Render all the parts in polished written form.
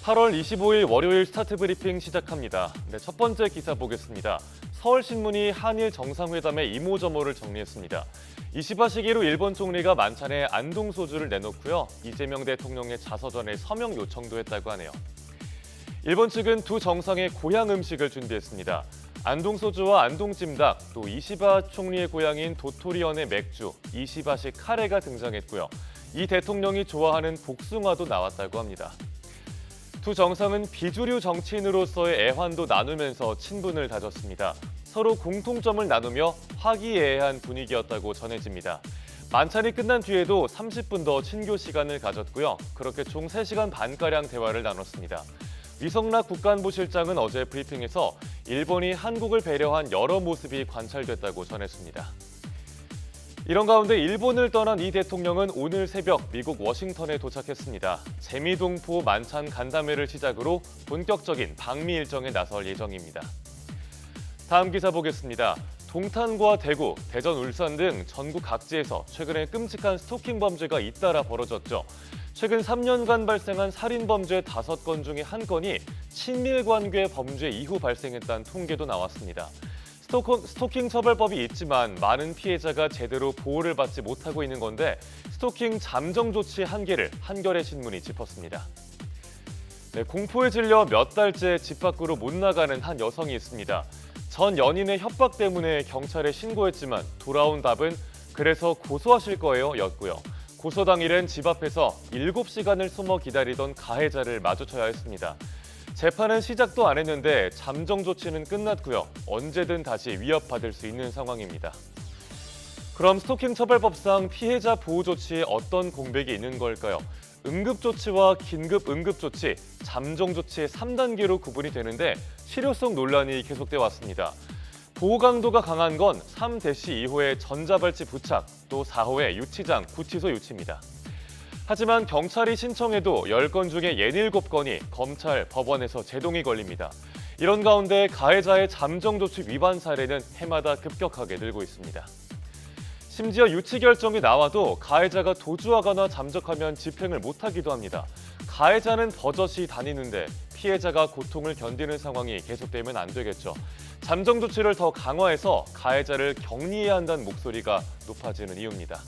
8월 25일 월요일 스타트 브리핑 시작합니다. 첫 번째 기사 보겠습니다. 서울신문이 한일 정상회담의 이모저모를 정리했습니다. 이시바 시기로 일본 총리가 만찬에 안동소주를 내놓고요. 이재명 대통령의 자서전에 서명 요청도 했다고 하네요. 일본 측은 두 정상의 고향 음식을 준비했습니다. 안동소주와 안동찜닭, 또 이시바 총리의 고향인 도토리현의 맥주, 이시바식 카레가 등장했고요. 이 대통령이 좋아하는 복숭아도 나왔다고 합니다. 두 정상은 비주류 정치인으로서의 애환도 나누면서 친분을 다졌습니다. 서로 공통점을 나누며 화기애애한 분위기였다고 전해집니다. 만찬이 끝난 뒤에도 30분 더 친교 시간을 가졌고요. 그렇게 총 3시간 반가량 대화를 나눴습니다. 위성락 국가안보실장은 어제 브리핑에서 일본이 한국을 배려한 여러 모습이 관찰됐다고 전했습니다. 이런 가운데 일본을 떠난 이 대통령은 오늘 새벽 미국 워싱턴에 도착했습니다. 재미동포 만찬 간담회를 시작으로 본격적인 방미 일정에 나설 예정입니다. 다음 기사 보겠습니다. 동탄과 대구, 대전, 울산 등 전국 각지에서 최근에 끔찍한 스토킹 범죄가 잇따라 벌어졌죠. 최근 3년간 발생한 살인 범죄 5건 중에 1건이 친밀 관계 범죄 이후 발생했다는 통계도 나왔습니다. 스토킹 처벌법이 있지만 많은 피해자가 제대로 보호를 받지 못하고 있는 건데 스토킹 잠정 조치 한계를 한겨레 신문이 짚었습니다. 공포에 질려 몇 달째 집 밖으로 못 나가는 한 여성이 있습니다. 전 연인의 협박 때문에 경찰에 신고했지만 돌아온 답은 그래서 고소하실 거예요 였고요. 고소 당일엔 집 앞에서 7시간을 숨어 기다리던 가해자를 마주쳐야 했습니다. 재판은 시작도 안 했는데 잠정 조치는 끝났고요. 언제든 다시 위협받을 수 있는 상황입니다. 그럼 스토킹 처벌법상 피해자 보호 조치에 어떤 공백이 있는 걸까요? 응급조치와 긴급 응급조치, 잠정 조치의 3단계로 구분이 되는데 실효성 논란이 계속돼 왔습니다. 보호 강도가 강한 건 3대시 이후의 전자발찌 부착, 또 4호의 유치장, 구치소 유치입니다. 하지만 경찰이 신청해도 10건 중에 67건이 검찰, 법원에서 제동이 걸립니다. 이런 가운데 가해자의 잠정조치 위반 사례는 해마다 급격하게 늘고 있습니다. 심지어 유치 결정이 나와도 가해자가 도주하거나 잠적하면 집행을 못하기도 합니다. 가해자는 버젓이 다니는데 피해자가 고통을 견디는 상황이 계속되면 안 되겠죠. 잠정조치를 더 강화해서 가해자를 격리해야 한다는 목소리가 높아지는 이유입니다.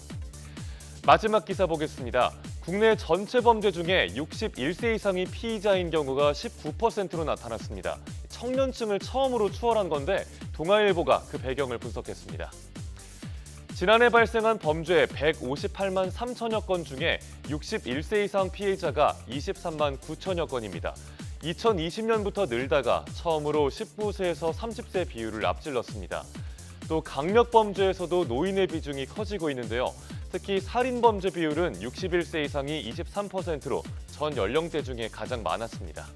마지막 기사 보겠습니다. 국내 전체 범죄 중에 61세 이상이 피의자인 경우가 19%로 나타났습니다. 청년층을 처음으로 추월한 건데 동아일보가 그 배경을 분석했습니다. 지난해 발생한 범죄 158만 3천여 건 중에 61세 이상 피해자가 23만 9천여 건입니다. 2020년부터 늘다가 처음으로 19세에서 30세 비율을 앞질렀습니다. 또 강력범죄에서도 노인의 비중이 커지고 있는데요. 특히 살인범죄 비율은 61세 이상이 23%로 전 연령대 중에 가장 많았습니다.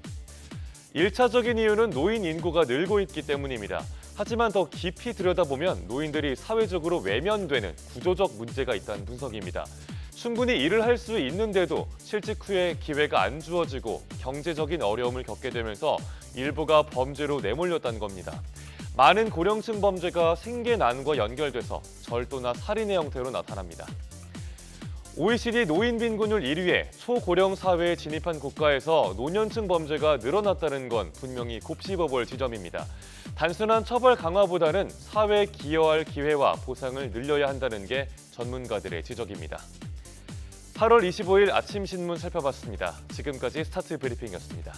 1차적인 이유는 노인 인구가 늘고 있기 때문입니다. 하지만 더 깊이 들여다보면 노인들이 사회적으로 외면되는 구조적 문제가 있다는 분석입니다. 충분히 일을 할 수 있는데도 실직 후에 기회가 안 주어지고 경제적인 어려움을 겪게 되면서 일부가 범죄로 내몰렸다는 겁니다. 많은 고령층 범죄가 생계난과 연결돼서 절도나 살인의 형태로 나타납니다. OECD 노인 빈곤율 1위에 초고령 사회에 진입한 국가에서 노년층 범죄가 늘어났다는 건 분명히 곱씹어볼 지점입니다. 단순한 처벌 강화보다는 사회에 기여할 기회와 보상을 늘려야 한다는 게 전문가들의 지적입니다. 8월 25일 아침 신문 살펴봤습니다. 지금까지 스타트 브리핑이었습니다.